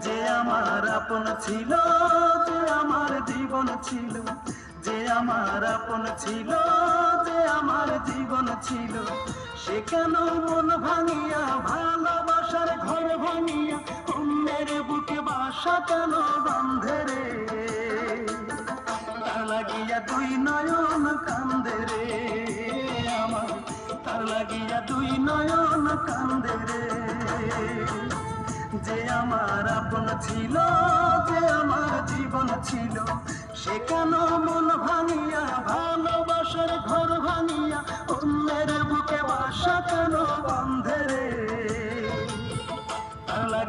যে আমার আপন ছিল, যে আমার জীবন ছিল, যে আমার আপন ছিল, যে আমার জীবন ছিল, সে কেন মন ভাঙিয়া ভালোবাসার ঘর ভাঙিয়া অন্যের বুকে বাসা কেন বাঁধে রে? তার লাগিয়া দুই নয়ন কান্দে রে আমার, তার লাগিয়া দুই নয়ন কান্দে রে। যে আমার আপন ছিল, যে আমার জীবন ছিল, সে কেন মন ভাঙিয়া ভালোবাসার ঘর ভাঙিয়া অন্যের বুকে বাসা কেন বাঁধে রে? তার লাগি